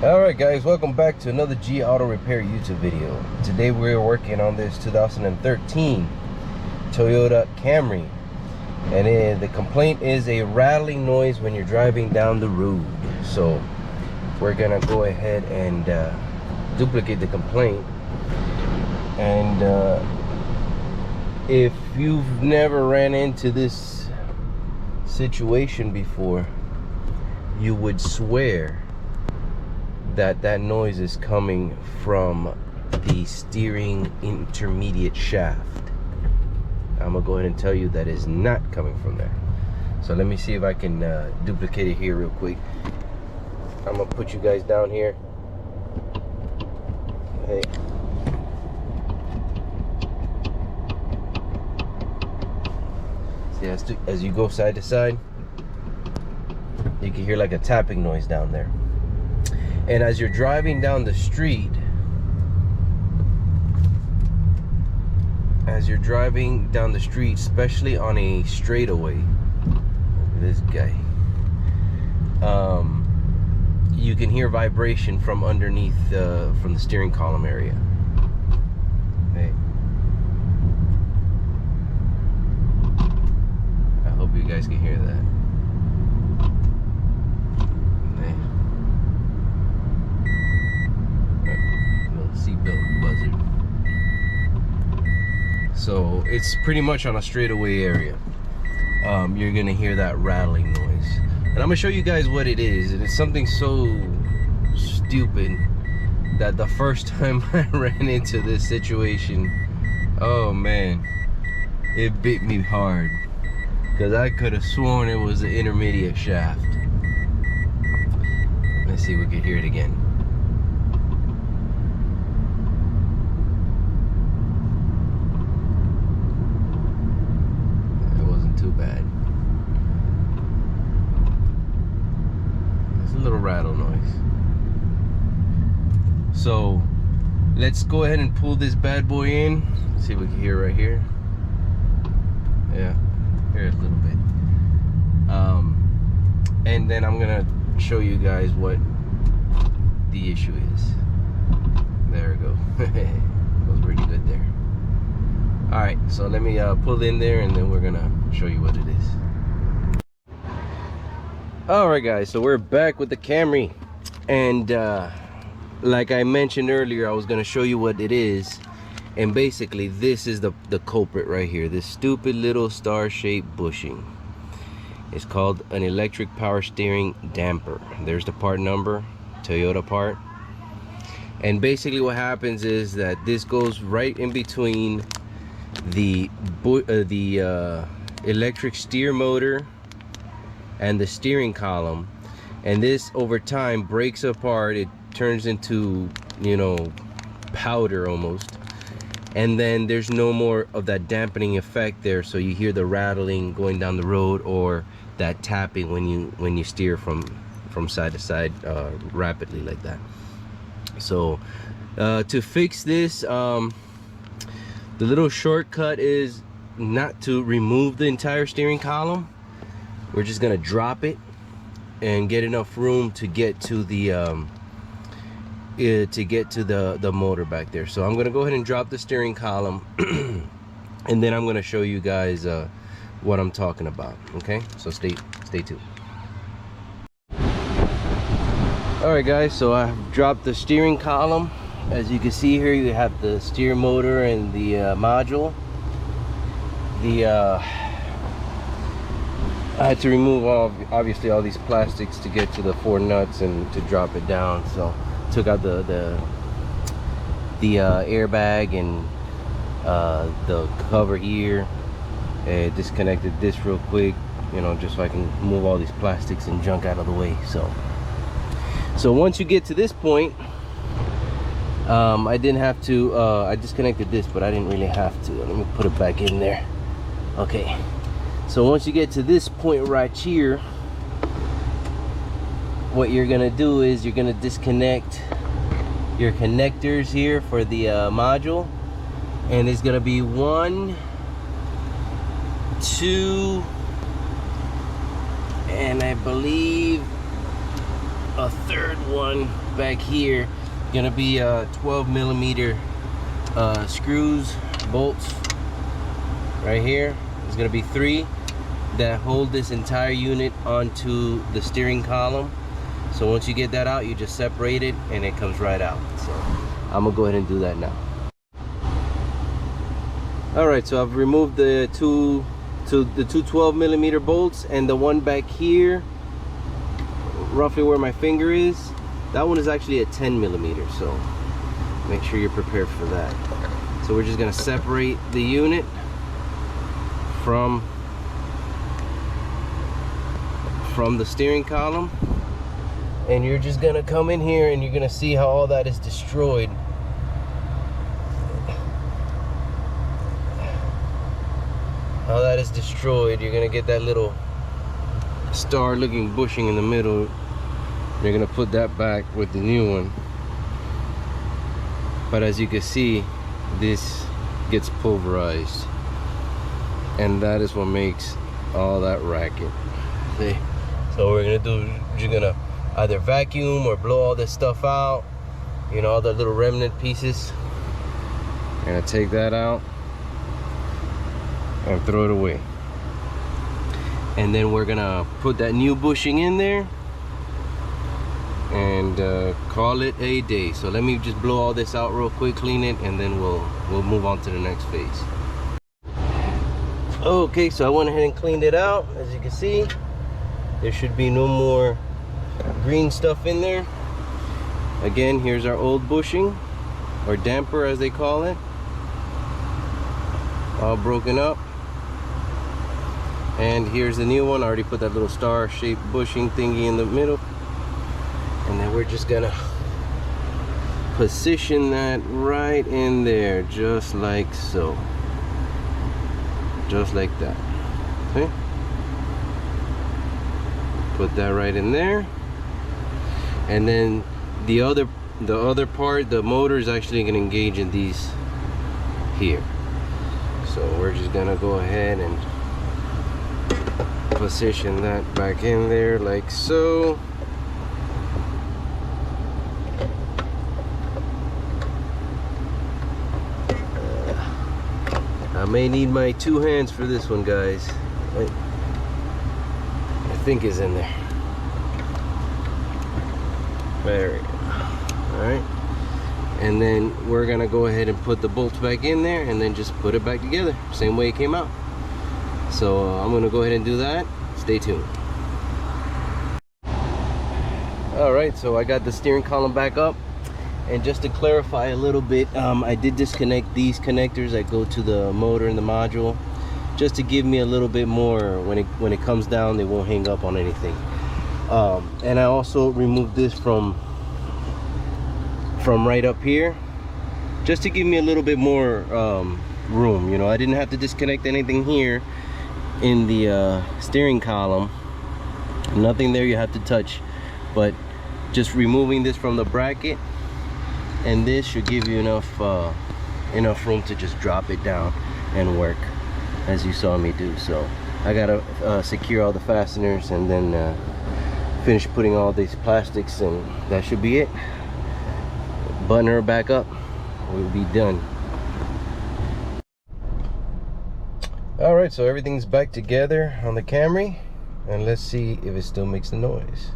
Alright guys, welcome back to another G Auto Repair YouTube video. Today we're working on this 2013 Toyota Camry. And the complaint is a rattling noise when you're driving down the road. So we're gonna go ahead and duplicate the complaint. And if you've never ran into this situation before, you would swear that noise is coming from the steering intermediate shaft. I'm gonna go ahead and tell you that is not coming from there. So let me see if I can duplicate it here real quick. I'm gonna put you guys down here. Hey. See, as you go side to side, you can hear like a tapping noise down there. And as you're driving down the street, especially on a straightaway, look at this guy, you can hear vibration from underneath, from the steering column area. Okay. I hope you guys can hear that. Seatbelt buzzer. So it's pretty much on a straightaway area. You're gonna hear that rattling noise, and I'm gonna show you guys what it is. And it's something so stupid that the first time I ran into this situation, oh man, it bit me hard, because I could have sworn it was the intermediate shaft. Let's see if we can hear it again. Bad. It's a little rattle noise. So let's go ahead and pull this bad boy in. See if we can hear right here. Yeah, hear it a little bit. And then I'm gonna show you guys what the issue is. There we go. That was pretty good there. Alright, so let me pull in there, and then we're gonna show you what it is. Alright guys, so we're back with the Camry, and like I mentioned earlier, I was gonna show you what it is. And basically this is the culprit right here, this stupid little star-shaped bushing. It's called an electric power steering damper. There's the part number, Toyota part. And basically what happens is that this goes right in between the electric steer motor and the steering column, and this over time breaks apart. It turns into, you know, powder almost, and then there's no more of that dampening effect there, so you hear the rattling going down the road, or that tapping when you steer from side to side rapidly like that. So to fix this, the little shortcut is not to remove the entire steering column. We're just gonna drop it and get enough room to get to the motor back there. So I'm gonna go ahead and drop the steering column, and then I'm gonna show you guys what I'm talking about. Okay, so stay tuned. All right guys, so I've dropped the steering column. As you can see here, you have the steer motor and the module. I had to remove obviously all these plastics to get to the 4 nuts and to drop it down. So took out the airbag and the cover here. Disconnected this real quick, you know, just so I can move all these plastics and junk out of the way. So once you get to this point, I didn't have to, I disconnected this, but I didn't really have to. Let me put it back in there. Okay, so once you get to this point right here, what you're gonna do is you're gonna disconnect your connectors here for the module, and it's gonna be 1, 2, and I believe a third one back here. Gonna be 12mm screws, bolts right here. There's gonna be 3 that hold this entire unit onto the steering column. So once you get that out, you just separate it and it comes right out. So I'm gonna go ahead and do that now. All right, so I've removed the two 12mm bolts, and the one back here, roughly where my finger is, that one is actually a 10mm, so make sure you're prepared for that. So we're just gonna separate the unit from the steering column, and you're just gonna come in here and you're gonna see how all that is destroyed. How that is destroyed. You're gonna get that little star looking bushing in the middle. You're gonna put that back with the new one, but as you can see, this gets pulverized, and that is what makes all that racket. See? So what we're gonna do, you're gonna either vacuum or blow all this stuff out, you know, all the little remnant pieces. You're gonna take that out and throw it away, and then we're gonna put that new bushing in there and call it a day. So let me just blow all this out real quick, clean it, and then we'll move on to the next phase. Okay, so I went ahead and cleaned it out. As you can see, there should be no more green stuff in there. Again, here's our old bushing, or damper as they call it, all broken up. And here's the new one. I already put that little star shaped bushing thingy in the middle, and then we're just gonna position that right in there, just like so, just like that. Okay, put that right in there, and then the other part, the motor, is actually gonna engage in these here. So we're just gonna go ahead and position that back in there like so. I may need my 2 hands for this one, guys. I think is in there. There we go. Alright, and then we're gonna go ahead and put the bolts back in there and then just put it back together same way it came out. So I'm gonna go ahead and do that. Stay tuned. Alright, so I got the steering column back up, and just to clarify a little bit, I did disconnect these connectors that go to the motor and the module, just to give me a little bit more, when it comes down, they won't hang up on anything. And I also removed this from right up here, just to give me a little bit more room. You know, I didn't have to disconnect anything here in the steering column, nothing there you have to touch, but just removing this from the bracket, and this should give you enough room to just drop it down and work as you saw me do. So I gotta secure all the fasteners and then finish putting all these plastics, and that should be it. Button her back up, we'll be done. Alright, so everything's back together on the Camry, and let's see if it still makes the noise.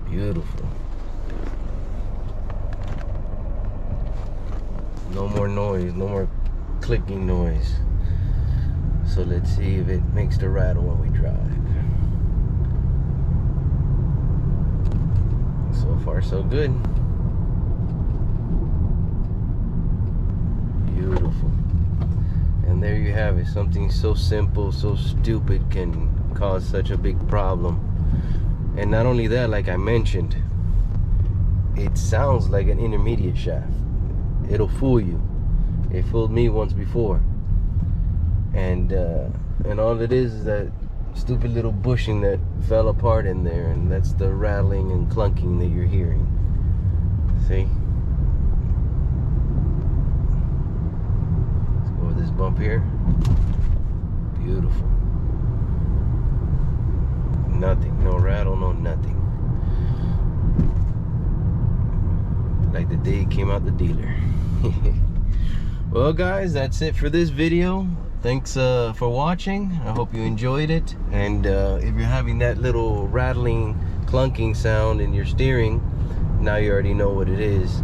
Beautiful. No more noise, no more clicking noise. So let's see if it makes the rattle when we drive. So far so good. Beautiful. And there you have it. Something so simple, so stupid can cause such a big problem. And not only that, like I mentioned, it sounds like an intermediate shaft. It'll fool you. It fooled me once before. And all it is that stupid little bushing that fell apart in there, and that's the rattling and clunking that you're hearing. See? Let's go over this bump here. Beautiful. Nothing, no rattle, no nothing. Like the day it came out the dealer. Well guys, that's it for this video. Thanks for watching. I hope you enjoyed it. And if you're having that little rattling, clunking sound in your steering, now you already know what it is.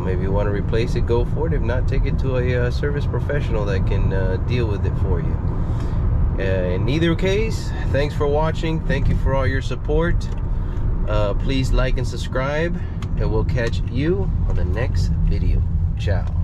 If you want to replace it, go for it. If not, take it to a service professional that can deal with it for you. In either case, thanks for watching. Thank you for all your support. Please like and subscribe, and we'll catch you on the next video. Ciao.